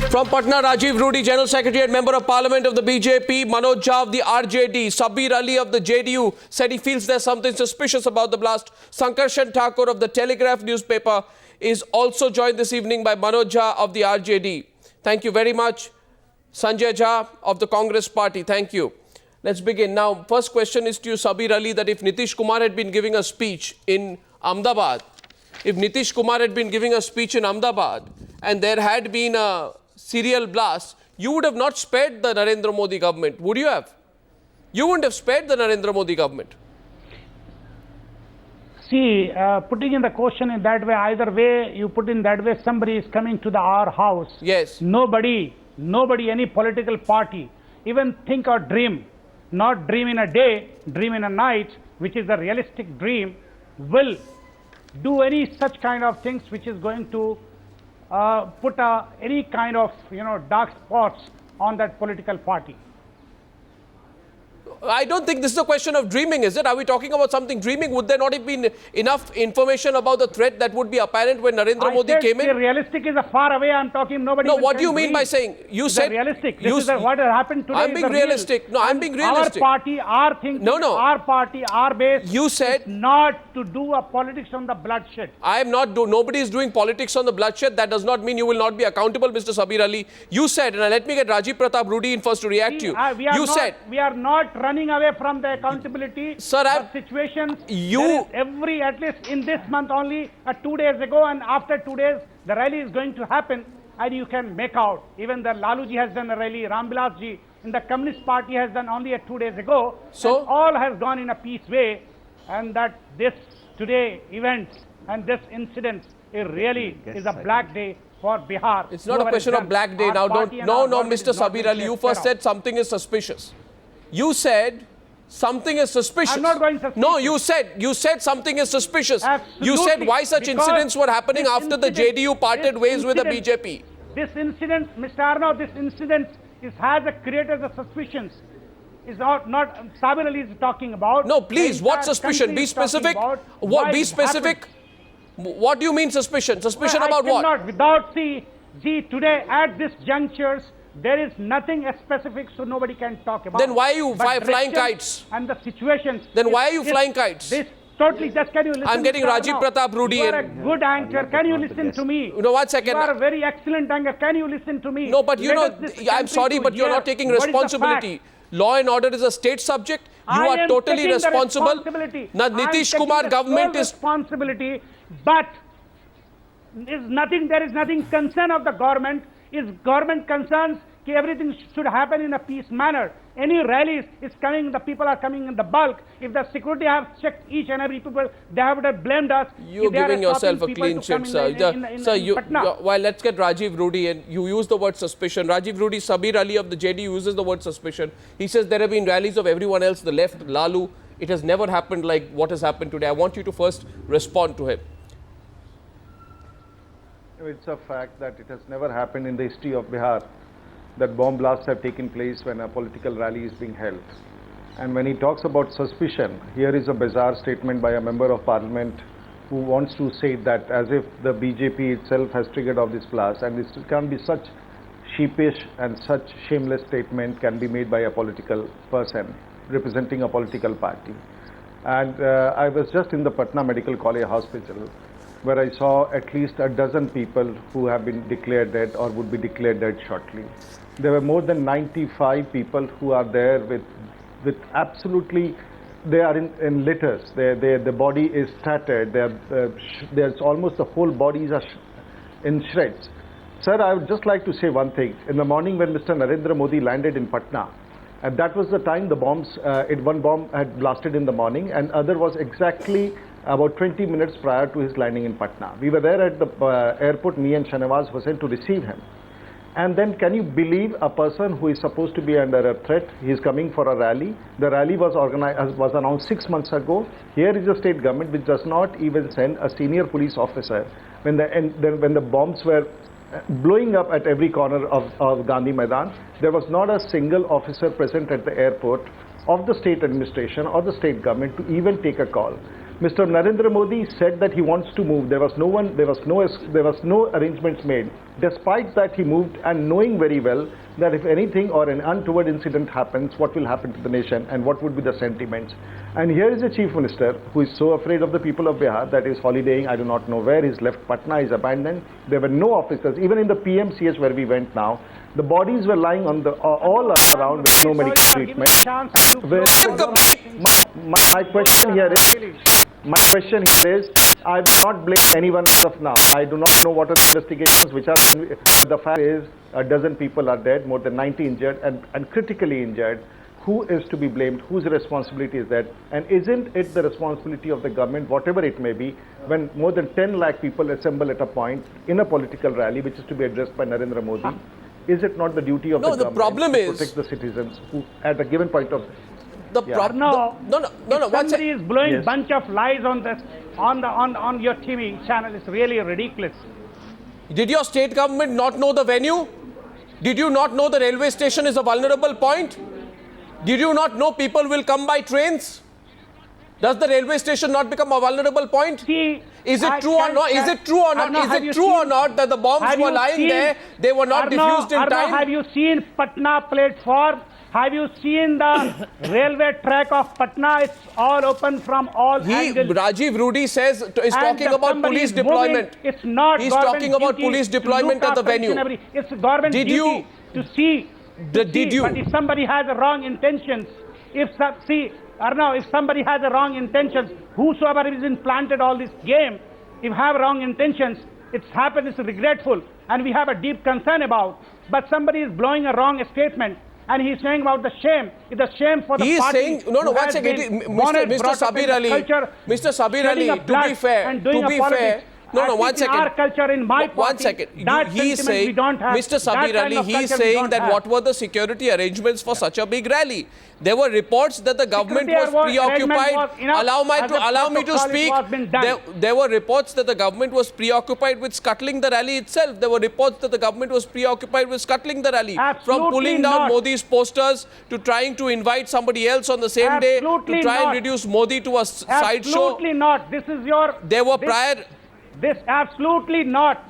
From Patna, Rajiv Rudy, General Secretary and Member of Parliament of the BJP, Manoj Jha of the RJD, Sabir Ali of the JDU said he feels there's something suspicious about the blast. Sankarshan Thakur of the Telegraph newspaper is also joined this evening by Manoj Jha of the RJD. Thank you very much. Sanjay Jha of the Congress Party, thank you. Let's begin. Now, first question is to you, Sabir Ali, that if Nitish Kumar had been giving a speech in Ahmedabad, and there had been a serial blast, you would have not spared the Narendra Modi government, would you have? You wouldn't have spared the Narendra Modi government. See, putting in the question in that way, either way you put in that way, somebody is coming to our house. Yes. Nobody, any political party, even think or dream, not dream in a day, dream in a night, which is a realistic dream, will do any such kind of things which is going to put any kind of, dark spots on that political party. I don't think this is a question of dreaming, is it? Are we talking about something dreaming? Would there not have been enough information about the threat that would be apparent when Narendra Modi came in? Realistic is a far away. I'm talking nobody. No, what do you mean by saying? You said realistic. This is what happened today. I'm being realistic. No, I'm being realistic. Our party, our thinking, our party, our base. You said not to do a politics on the bloodshed. I am not. Nobody is doing politics on the bloodshed. That does not mean you will not be accountable, Mr. Sabir Ali. You said, and let me get Rajiv Pratap Rudy in first to react to you. You said we are not running away from the accountability. Sir, situations. At least in this month only, 2 days ago, and after 2 days, the rally is going to happen, and you can make out. Even the Laluji has done a rally, Rambilas ji in the Communist Party has done only 2 days ago. So all has gone in a peace way, and that this today events and this incident is really is a black day for Bihar. It's not a question of black day now. No, Mr. Sabir Ali, you first said something is suspicious. You said something is suspicious. I'm not going suspicious. No, you said something is suspicious. Absolutely. You said why such incidents were happening after the JDU parted ways with the BJP. This incident, Mr. Arnab, this incident has created the suspicions. Is not Sabir Ali is talking about. No, please, what suspicion? Be specific. What? Be specific. What do you mean suspicion? Suspicion about what? Without today at this junctures, there is nothing specific, so nobody can talk about. Then why are you flying kites? And the situations. Then why are you flying kites? This totally. Just can you listen? I'm getting Rajiv Pratap Rudy. You are a good anchor. Can you listen to me? No, 1 second. You are a very excellent anchor. Can you listen to me? No, but I'm sorry, but you're not taking responsibility. Law and order is a state subject. You are totally responsible. Now, Nitish Kumar government is responsibility, but there is nothing concern of the government. Is government concerns that everything should happen in a peace manner. Any rallies is coming, the people are coming in the bulk. If the security have checked each and every people, they have blamed us. You're giving yourself a clean sheet, sir. Well, let's get Rajiv Rudy, and you use the word suspicion. Rajiv Rudy, Sabir Ali of the JD uses the word suspicion. He says there have been rallies of everyone else, the left, Lalu. It has never happened like what has happened today. I want you to first respond to him. It's a fact that it has never happened in the history of Bihar that bomb blasts have taken place when a political rally is being held. And when he talks about suspicion, here is a bizarre statement by a member of parliament who wants to say that as if the BJP itself has triggered off this blast, and this can be such sheepish and such shameless statement can be made by a political person representing a political party. And I was just in the Patna Medical College Hospital, where I saw at least a dozen people who have been declared dead or would be declared dead shortly. There were more than 95 people who are there with absolutely, they are in litters. The body is tattered. There's almost the whole bodies are in shreds. Sir, I would just like to say one thing. In the morning when Mr. Narendra Modi landed in Patna, and that was the time the bombs, one bomb had blasted in the morning, and other was exactly about 20 minutes prior to his landing in Patna. We were there at the airport, me and Shanawaz Hussain, to receive him. And then can you believe a person who is supposed to be under a threat, he is coming for a rally. The rally was announced 6 months ago. Here is a state government which does not even send a senior police officer. When the bombs were blowing up at every corner of Gandhi Maidan, there was not a single officer present at the airport of the state administration or the state government to even take a call. Mr. Narendra Modi said that he wants to move. There was no arrangements made. Despite that, he moved, and knowing very well that if anything or an untoward incident happens, what will happen to the nation and what would be the sentiments. And here is a chief minister who is so afraid of the people of Bihar that is holidaying. I do not know where. He's left Patna, he's abandoned. There were no officers. Even in the PMCS where we went now, the bodies were lying on the all around with no medical treatment. My question here is, I will not blame anyone as of now. I do not know what are the investigations which are. The fact is, a dozen people are dead, more than 90 injured, and critically injured. Who is to be blamed? Whose responsibility is that? And isn't it the responsibility of the government, whatever it may be, when more than 10 lakh people assemble at a point in a political rally, which is to be addressed by Narendra Modi? Is it not the duty of the government to protect the citizens who, at a given point of No, somebody is blowing Yes. bunch of lies on this on your TV channel. It's really ridiculous. Did your state government not know the venue? Did you not know the railway station is a vulnerable point? Did you not know people will come by trains? Does the railway station not become a vulnerable point? See, Is it true or not? Is it true or not? Is it true or not that the bombs were lying there? They were not diffused in time? Have you seen Patna platform? Have you seen the railway track of Patna? It's all open from all angles. Rajiv Rudy is talking about police deployment. It's not. He's talking about police deployment at the venue. It's government duty to see. Did you? But if somebody has a wrong intentions, Arnab, if somebody has a wrong intentions, whosoever is implanted all this game, if have wrong intentions, it's happened, it's regretful, and we have a deep concern about. But somebody is blowing a wrong statement, and he's saying about the shame. It's a shame for the He is party. saying, one second, Mr. Sabir Ali, Mr. Sabir Ali, to be fair, one second. Our culture in my party, one second. He is saying, we don't have. Mr. Sabir Ali, he is saying that what were the security arrangements for such a big rally? There were reports that the government was preoccupied. Allow me to speak. There were reports that the government was preoccupied with scuttling the rally itself. There were reports that the government was preoccupied with scuttling the rally. From pulling down Modi's posters to trying to invite somebody else on the same day to try and reduce Modi to a sideshow. Absolutely not. This is your. There were prior. This absolutely not.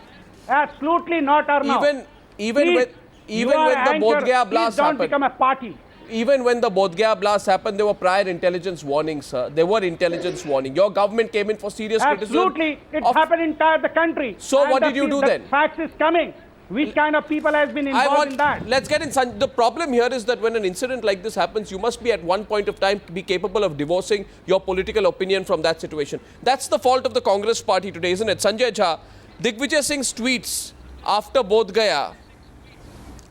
Absolutely not, Arnab. Even when the Bodh Gaya blast don't happened. become a party. Even when the Bodh Gaya blast happened, there were prior intelligence warnings, sir. There were intelligence warnings. Your government came in for serious criticism. Absolutely. It happened in entire the country. So what did you do then? The facts is coming. Which kind of people has been involved in that? Let's get in. The problem here is that when an incident like this happens, you must be at one point of time be capable of divorcing your political opinion from that situation. That's the fault of the Congress party today, isn't it? Sanjay Jha, Digvijay Singh's tweets after Bodh Gaya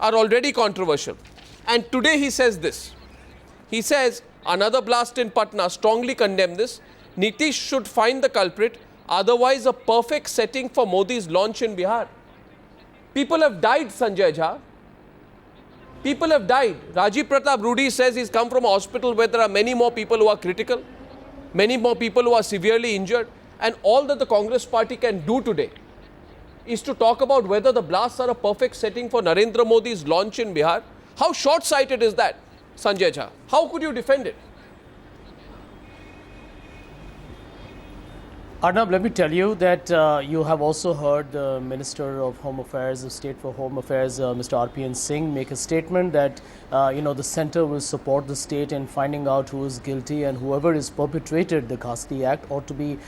are already controversial. And today he says this. He says, another blast in Patna, strongly condemn this. Nitish should find the culprit, otherwise a perfect setting for Modi's launch in Bihar. People have died, Sanjay Jha. People have died. Rajiv Pratap Rudy says he's come from a hospital where there are many more people who are critical, many more people who are severely injured. And all that the Congress party can do today is to talk about whether the blasts are a perfect setting for Narendra Modi's launch in Bihar. How short-sighted is that, Sanjay Jha? How could you defend it? Arnab, let me tell you that you have also heard the Minister of Home Affairs, the State for Home Affairs, Mr. RPN Singh, make a statement that, the centre will support the state in finding out who is guilty, and whoever is perpetrated the Ghastly Act ought to be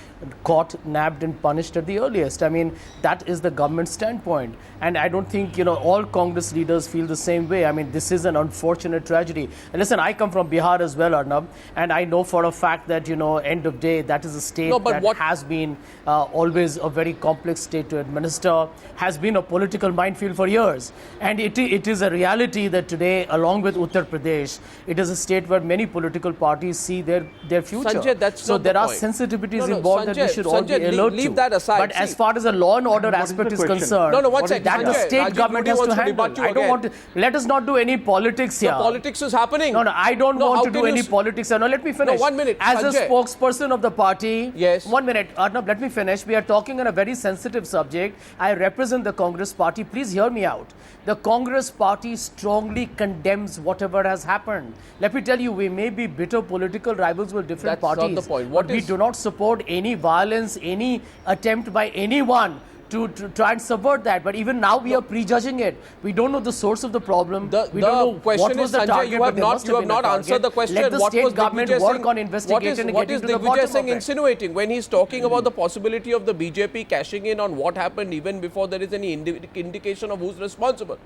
caught, nabbed and punished at the earliest. I mean, that is the government standpoint. And I don't think, all Congress leaders feel the same way. I mean, this is an unfortunate tragedy. And listen, I come from Bihar as well, Arnab, and I know for a fact that, end of day, that is a state that has been always a very complex state to administer, has been a political minefield for years. And it is a reality that today, along with Uttar Pradesh, it is a state where many political parties see their future. Sanjay, that's so not there the are point. sensitivities Sanjay, involved that we should all be alert leave to. that aside. But as far as the law and order aspect is concerned, that the state government has to handle. I don't want to. Let us not do any politics here. The politics is happening. No, I don't want to do any politics here. No, let me finish. No, 1 minute. As Sanjay. a spokesperson of the party, yes. 1 minute. Arnab, let me finish. We are talking on a very sensitive subject. I represent the Congress party. Please hear me out. The Congress party strongly condemns whatever has happened. Let me tell you, we may be bitter political rivals with different That's parties. not the point. But we do not support any violence, any attempt by anyone to try and subvert that. But even now we are prejudging it. We don't know the source of the problem. We don't know question what was is, the Sanjay, target, you but have there not, must you have have been a not answered the target. question. Let the What state was government Digvijay work Singh, on investigation and what getting is to the Digvijay bottom Singh of it. insinuating when he's talking about the possibility of the BJP cashing in on what happened even before there is any indication of who's responsible?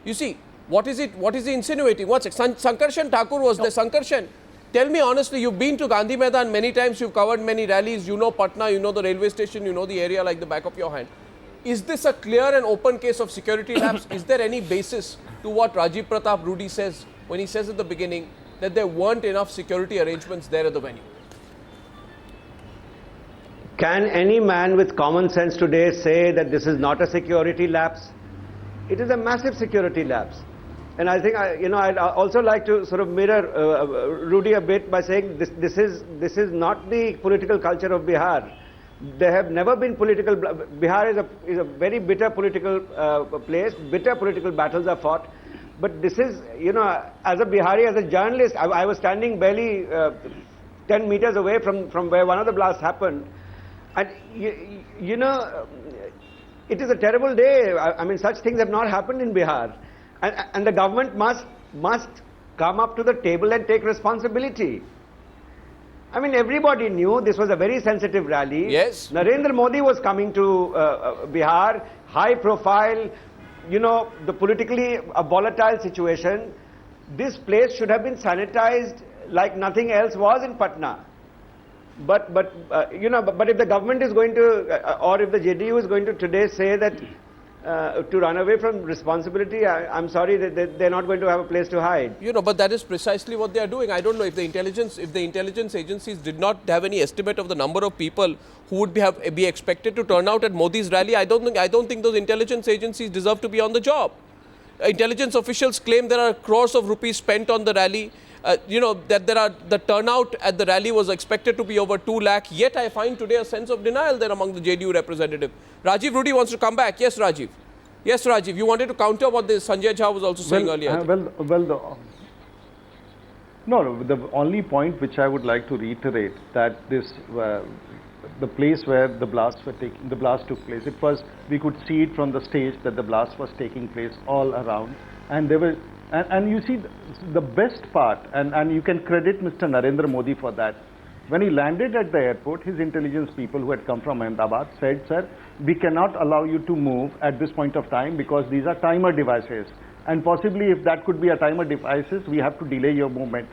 You see, what is he insinuating? What's it? Sankarshan Thakur was there. Sankarshan, tell me honestly, you've been to Gandhi Maidan many times, you've covered many rallies, you know Patna, you know the railway station, you know the area like the back of your hand. Is this a clear and open case of security lapse? Is there any basis to what Rajiv Pratap Rudy says when he says at the beginning that there weren't enough security arrangements there at the venue? Can any man with common sense today say that this is not a security lapse? It is a massive security lapse. And I think, I'd also like to sort of mirror Rudy a bit by saying this is not the political culture of Bihar. There have never been political. Bihar is a very bitter political place. Bitter political battles are fought. But this is, as a Bihari, as a journalist, I was standing barely 10 meters away from where one of the blasts happened. And, it is a terrible day. I mean, such things have not happened in Bihar. And the government must come up to the table and take responsibility. I mean, everybody knew this was a very sensitive rally. Yes. Narendra Modi was coming to Bihar, high profile, the politically volatile situation. This place should have been sanitized like nothing else was in Patna. But if the government is going to, or if the JDU is going to today say that to run away from responsibility, I'm sorry, they're not going to have a place to hide. But that is precisely what they are doing. I don't know if the intelligence agencies did not have any estimate of the number of people who would be expected to turn out at Modi's rally. I don't think those intelligence agencies deserve to be on the job. Intelligence officials claim there are crores of rupees spent on the rally. That the turnout at the rally was expected to be over 2 lakh. Yet I find today a sense of denial there among the JDU representative. Rajiv Rudy wants to come back. Yes, Rajiv. Yes, Rajiv. You wanted to counter what the Sanjay Jha was also saying earlier. The only point which I would like to reiterate that the place where the blast took place, we could see it from the stage that the blast was taking place all around, and there were. And you see, the best part, and you can credit Mr. Narendra Modi for that. When he landed at the airport, his intelligence people who had come from Ahmedabad said, sir, we cannot allow you to move at this point of time because these are timer devices. And possibly if that could be a timer devices, we have to delay your movement.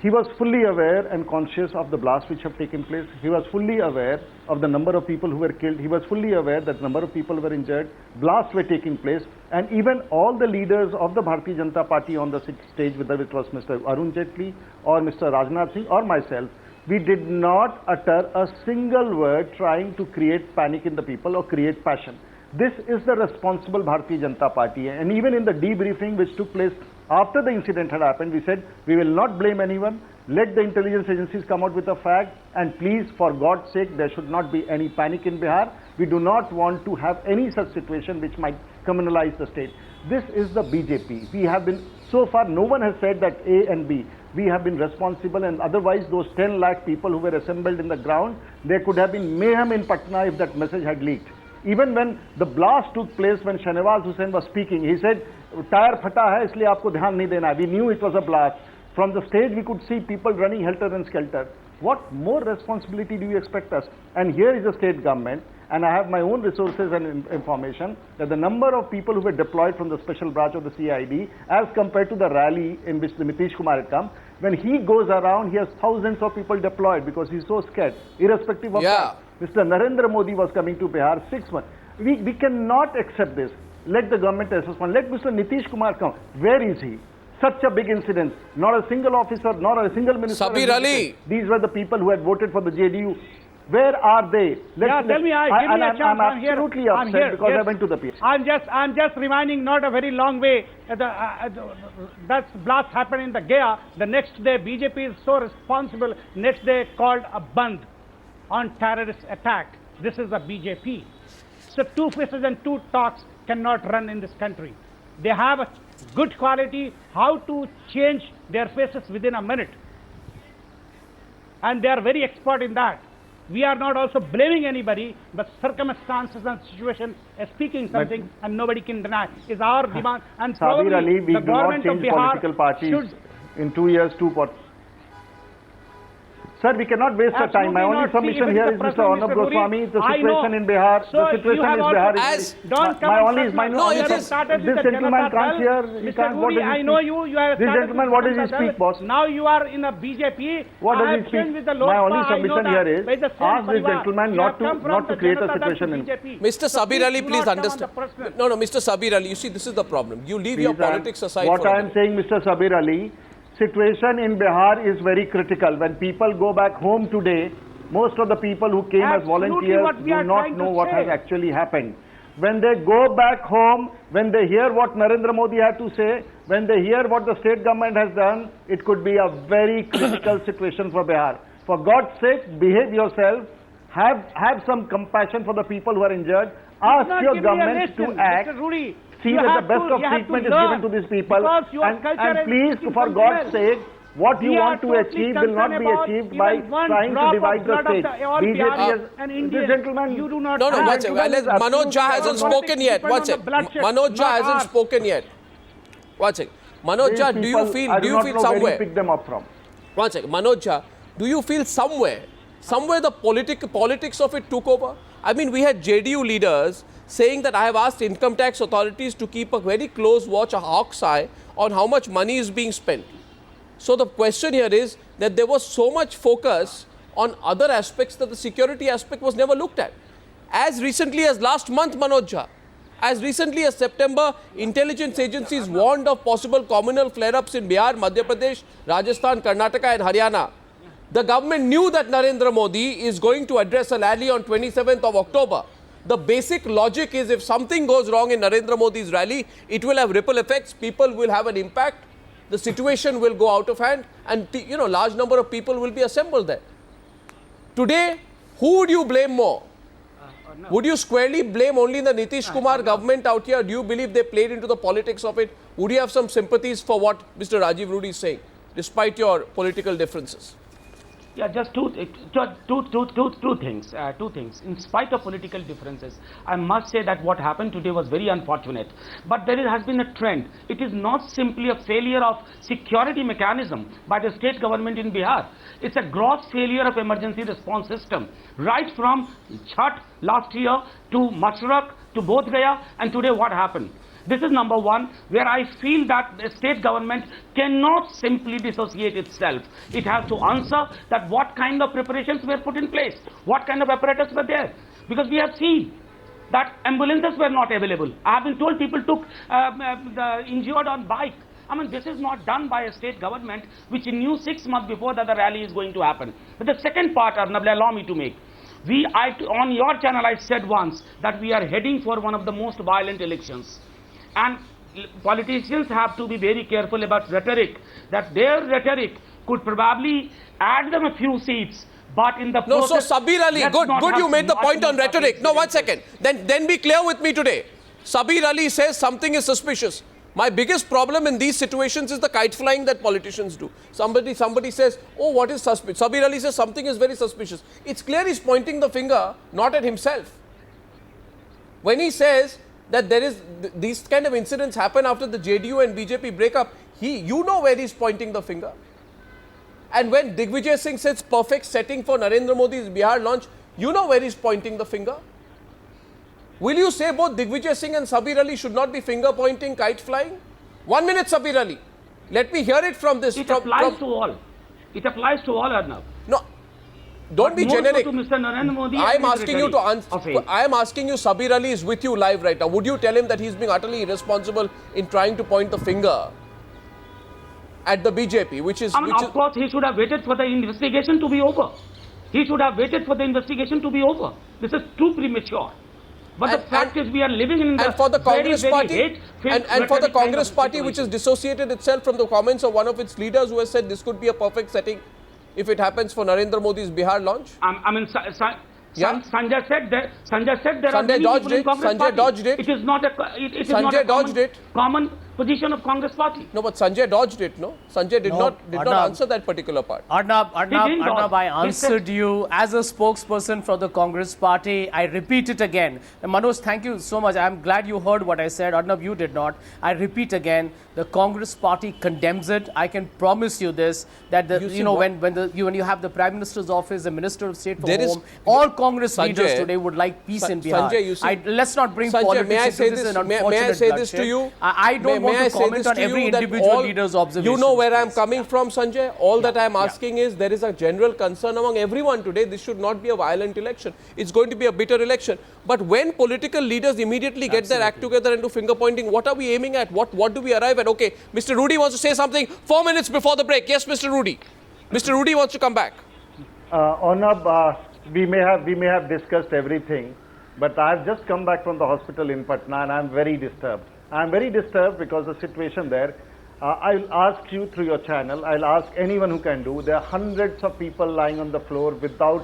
He was fully aware and conscious of the blasts which have taken place. He was fully aware of the number of people who were killed. He was fully aware that the number of people were injured. Blasts were taking place. And even all the leaders of the Bharatiya Janata Party on the stage, whether it was Mr. Arun Jaitley or Mr. Rajnath Singh or myself, we did not utter a single word trying to create panic in the people or create passion. This is the responsible Bharatiya Janata Party. And even in the debriefing which took place after the incident had happened, we said, we will not blame anyone. Let the intelligence agencies come out with a fact. And please, for God's sake, there should not be any panic in Bihar. We do not want to have any such situation which might criminalize the state. This is the BJP. We have been, so far, no one has said that A and B. We have been responsible, and otherwise those 10 lakh people who were assembled in the ground, there could have been mayhem in Patna if that message had leaked. Even when the blast took place, when Shahnawaz Hussain was speaking, he said, "Tire phata hai, isliye aapko dhyan nahi dena." We knew it was a blast. From the stage, we could see people running helter and skelter. What more responsibility do you expect us? And here is the state government, and I have my own resources and information that the number of people who were deployed from the special branch of the CID as compared to the rally in which the Nitish Kumar had come, when he goes around, he has thousands of people deployed because he's so scared, irrespective of that. Mr. Narendra Modi was coming to Bihar 6 months. We cannot accept this. Let the government assess one. Let Mr. Nitish Kumar come. Where is he? Such a big incident. Not a single officer, not a single minister. Sabir Ali. These were the people who had voted for the JDU. Where are they? Tell me, give me a chance. I'm absolutely upset because I went to the PH. I'm just reminding, not a very long way, that blast happened in the Gaya. The next day, BJP is so responsible. Next day, called a Bandh on terrorist attack. This is the BJP. So two faces and two talks cannot run in this country. They have a good quality how to change their faces within a minute. And they are very expert in that. We are not also blaming anybody, but circumstances and situation is speaking something, and nobody can deny. Is our demand. And Sabir Ali, we the do not government of change Bihar political parties should in 2 years. Sir, we cannot waste the time. My only submission here is Mr. Arnab Goswami. The situation in Bihar, the situation in Bihar is this gentleman can't hear. He can't. What does he speak? I know you have this gentleman, what does he speak, boss? Now you are in a BJP. What does he speak? My only submission here is ask this gentleman not to create a situation in. Mr. Sabir Ali, please understand. No, Mr. Sabir Ali, you see, this is the problem. You leave your politics aside. What I am saying, Mr. Sabir Ali, situation in Bihar is very critical. When people go back home today, most of the people who came as volunteers do not know what has actually happened. When they go back home, when they hear what Narendra Modi had to say, when they hear what the state government has done, it could be a very critical situation for Bihar. For God's sake, behave yourself, have some compassion for the people who are injured, ask your government to act. See that the best of treatment is given to these people, and please, for God's sake, what you want to achieve will not be achieved by trying to divide the state. BJP this gentleman, you do not. No, one second. Manoj Jha hasn't spoken yet. One second. Manoj Jha hasn't spoken yet. One second. Manoj Jha, do you feel somewhere? Pick them up from. One second. Manoj Jha, do you feel somewhere the politics of it took over? I mean, we had JDU leaders saying that I have asked income tax authorities to keep a very close watch, a hawk's eye, on how much money is being spent. So the question here is that there was so much focus on other aspects that the security aspect was never looked at. As recently as last month, Manoj Jha, as recently as September, intelligence agencies warned of possible communal flare-ups in Bihar, Madhya Pradesh, Rajasthan, Karnataka and Haryana. The government knew that Narendra Modi is going to address a rally on 27th of October. The basic logic is if something goes wrong in Narendra Modi's rally, it will have ripple effects, people will have an impact, the situation will go out of hand, and large number of people will be assembled there. Today, who would you blame more? Would you squarely blame only the Nitish Kumar government out here? Do you believe they played into the politics of it? Would you have some sympathies for what Mr. Rajiv Rudy is saying, despite your political differences? Yeah, just two things. Two things. In spite of political differences, I must say that what happened today was very unfortunate. But there has been a trend. It is not simply a failure of security mechanism by the state government in Bihar. It's a gross failure of emergency response system. Right from Chhat last year to Mashrak to Bodh Gaya, and today what happened? This is number one, where I feel that the state government cannot simply dissociate itself. It has to answer that what kind of preparations were put in place, what kind of apparatus were there. Because we have seen that ambulances were not available. I have been told people took the injured on bike. I mean, this is not done by a state government which knew 6 months before that the rally is going to happen. But the second part, Arnab, allow me to make. On your channel, I said once that we are heading for one of the most violent elections. And politicians have to be very careful about rhetoric, that their rhetoric could probably add them a few seats, but in the process... No, so Sabir Ali, good you made the point on rhetoric. No, 1 second. Then be clear with me today. Sabir Ali says something is suspicious. My biggest problem in these situations is the kite flying that politicians do. Somebody says, oh, what is suspicious? Sabir Ali says something is very suspicious. It's clear he's pointing the finger, not at himself. When he says that these kind of incidents happen after the JDU and BJP breakup, you know where he's pointing the finger. And when Digvijay Singh says perfect setting for Narendra Modi's Bihar launch, you know where he's pointing the finger. Will you say both Digvijay Singh and Sabir Ali should not be finger pointing, kite flying? 1 minute, Sabir Ali. Let me hear it from this. It applies to all. It applies to all, Arnab. No. Don't be generic. I am asking you to answer. I am asking you, Sabir Ali is with you live right now. Would you tell him that he's being utterly irresponsible in trying to point the finger at the BJP, which is... of course, he should have waited for the investigation to be over. He should have waited for the investigation to be over. This is too premature. But the fact is, we are living in the for the Congress party, and for the Congress party, situation. Which has dissociated itself from the comments of one of its leaders who has said this could be a perfect setting. if it happens for Narendra Modi's Bihar launch? I mean, Yeah. Sanjay said there are Sanjay many dodged people in it. Congress Sanjay party. dodged it. It is not a, it is not Sanjay a dodged it. common position of Congress party. No, but Sanjay dodged it, no? Sanjay did not Arnab. answer that particular part. Arnab, didn't dodge. I He said- answered you as a spokesperson for the Congress party. I repeat it again. And Manoj, thank you so much. I'm glad you heard what I said. Arnab, you did not. I repeat again, the Congress party condemns it. I can promise you this, that when you have the Prime Minister's office, the Minister of State for There is- Home, all Congress Sanjay, leaders today would like peace in Bihar. Sanjay, you see- Let's not bring Sanjay, politics may I into say this. this? Is an May I unfortunate say this to bloodshed. you? I don't want May I to say comment this on to every you that individual all- leader's observation. You know where I'm coming from, Sanjay? All that I'm asking is there is a general concern among everyone today. This should not be a violent election. It's going to be a bitter election. But when political leaders immediately get their act together and do finger pointing, what are we aiming at? What do we arrive at? Okay, Mr. Rudy wants to say something 4 minutes before the break. Yes, Mr. Rudy. Mr. Rudy wants to come back. Arnab, we may have discussed everything, but I've just come back from the hospital in Patna and I'm very disturbed. I'm very disturbed because the situation there, I'll ask you through your channel, I'll ask anyone who can do, there are hundreds of people lying on the floor without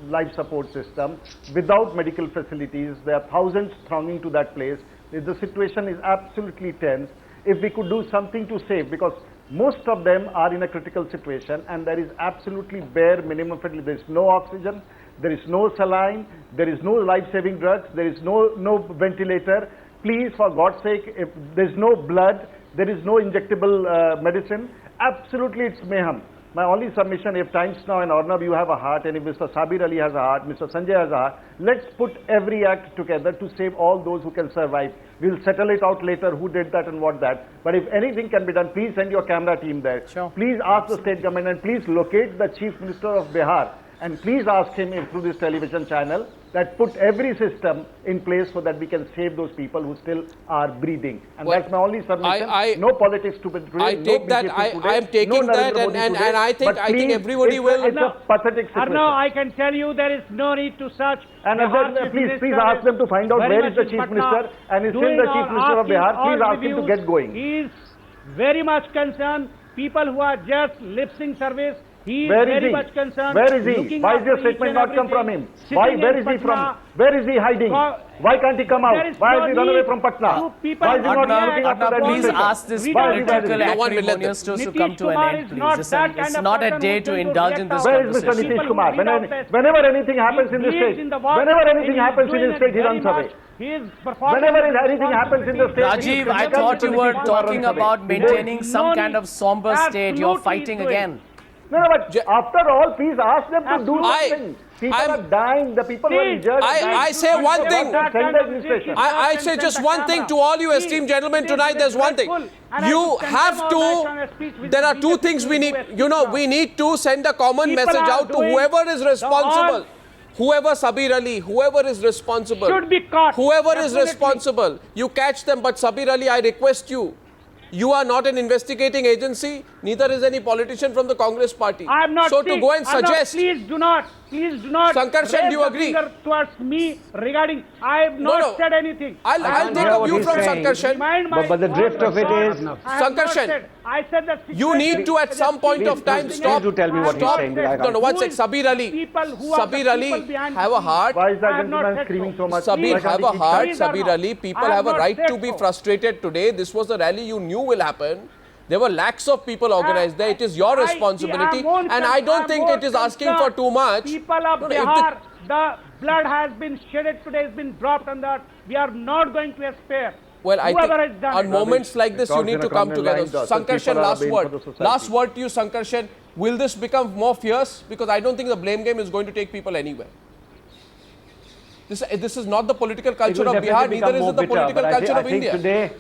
life support system, without medical facilities, there are thousands thronging to that place. The situation is absolutely tense. If we could do something to save, because most of them are in a critical situation and there is absolutely bare minimum facility. There is no oxygen, there is no saline, there is no life-saving drugs, there is no ventilator. Please, for God's sake, if there is no blood, there is no injectable medicine, absolutely it's mayhem. My only submission, if Times Now and Arnab, you have a heart, and if Mr. Sabir Ali has a heart, Mr. Sanjay has a heart, let's put every act together to save all those who can survive. We'll settle it out later, who did that and what that. But if anything can be done, please send your camera team there. Sure. Please ask the state government and please locate the Chief Minister of Bihar and please ask him through this television channel that put every system in place so that we can save those people who still are breathing. And Well, that's my only submission. I- no politics today. I no take that. BJP today, I am taking no that, Narendra Modi and today, I think but please, everybody will. It's a pathetic situation. Arnab, I can tell you there is no need to search. And Bihar then, Chief please Minister ask them to find out very where much is the in Chief Patna, Minister and is still doing the Chief all- Minister of asking Bihar. all Please ask him to reviews. get going. He is very much concerned. People who are just lip-sync service, he is Where is very he? much concerned. Where is he? looking Why is after your each statement and not come from everything, him? Why? sitting Where in is he from? Patna. Where is he hiding? Why can't he come out? There is Why no has he run need away from Patna? to people Why is he not Arnab, looking after that please people? ask this Why is he political hiding? No one will let them. acrimonious to Nitish come to an Kumar end, is please. not This that is- kind It's of not a person day who's to going to indulge in react this out. Where is Mr. conversation. Nitish People Kumar? who read out best. Whenever anything happens in the He is state, in the war whenever and anything he is happens in doing the it state, he very runs much. away. He is performing Whenever his anything happens in the state, Rajiv, I thought you were talking about maintaining some kind of somber state. You're Absolutely fighting doing. again. No, but after all, please ask them to do I- something. People I'm- are dying. The people who are Please, injured. I say one thing. Send the administration. I say just one thing to all you esteemed gentlemen tonight. There's one thing. You have to, there are two things we need. You know, we need to send a common People message are out to doing whoever is responsible. all- Whoever Sabir Ali, whoever is responsible. Should be caught. Whoever is Definitely. responsible, you catch them. But Sabir Ali, I request you. You are not an investigating agency, neither is any politician from the Congress party. I am not so saying, to go and Arnab, suggest, please do not Sankarshan, raise do you the agree? finger towards me regarding, I have No, not no. said anything. I'll I take hear a what view he's from saying. Sankarshan. Remind my But the drift of it all is- I have not Sankarshan, said. I said that you need to at some point of time please stop. do tell me what he's stop. saying. No, one sec. Sabir Ali. People who are the Sabir Ali, people behind have the a heart. Why is that I have not gentleman said screaming so. so much? Sabir, Why can't have he a keep heart. quiet? Please, Sabir Arnab. Ali, people I have have a not right said to be so. frustrated today. This was the rally you knew will happen. There were lakhs of people organized there. It is your responsibility. And I don't think it is asking for too much. People of No, no, if Bihar, the blood has been shedded today, has been dropped on that. We are not going to spare. Well, I Whoever think has done on it. moments like this, you talks need in to a come common together. line, so Sankarshan, people are last bane word. for the society. Last word to you, Sankarshan. Will this become more fierce? Because I don't think the blame game is going to take people anywhere. This is not the political culture of Bihar, neither is it the political culture of India. Today,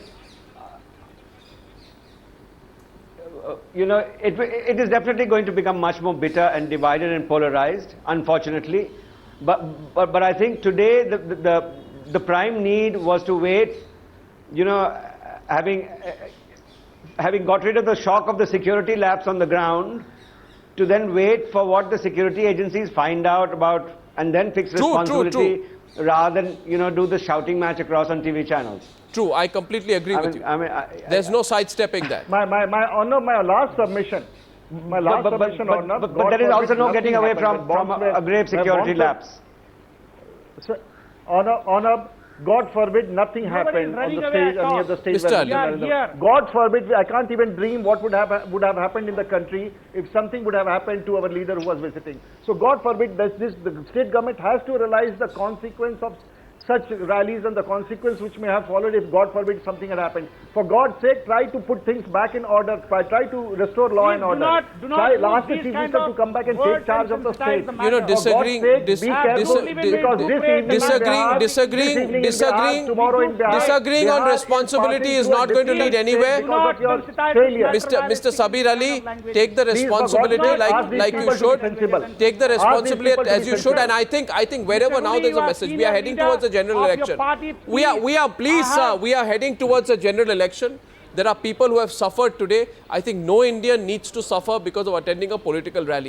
you know, it is definitely going to become much more bitter and divided and polarized, unfortunately. But I think today the prime need was to wait, you know, having got rid of the shock of the security lapse on the ground, to then wait for what the security agencies find out about and then fix responsibility, rather than, you know, do the shouting match across on TV channels. True, I completely agree with you. I mean, There's no sidestepping that. My last submission My last but submission, Arnab, but God there is also forbid no getting nothing away happened, from but bombs a grave where security bombs were- lapse. So, Arnab, God forbid nothing Nobody is happened on running the away stage at and near all. the stage. Mr. where Ali. We are Narendra- here. God forbid, I can't even dream what would have happened in the country if something would have happened to our leader who was visiting. So God forbid, the state government has to realize the consequence of such rallies and the consequence which may have followed if God forbid something had happened. For God's sake, try to put things back in order. Try to restore law Please and order. do not use Ask the these Chief kind Minister to of come back and words take charge and of the sensitize state. the You know, matter. disagreeing, For God's sake, dis- be careful, Absolutely, we because do this pray evening the in Bihar, disagreeing, this evening in disagreeing, Bihar, tomorrow in Bihar, disagreeing on Bihar responsibility passing is through a not going to lead difficult anywhere. stage because of your sensitize failure. this matter. Mr. Sabir Ali, take the Please, for God's responsibility sake, ask these like you people to be should. sensible. Take the Ask these responsibility people to as be you should. sensible. And I think wherever Mr. now Rudy, there's you a are message, we senior are heading leader towards a general of your election. party. We are please, I sir, have- we are heading towards a general election. There are people who have suffered today. I think no Indian needs to suffer because of attending a political rally.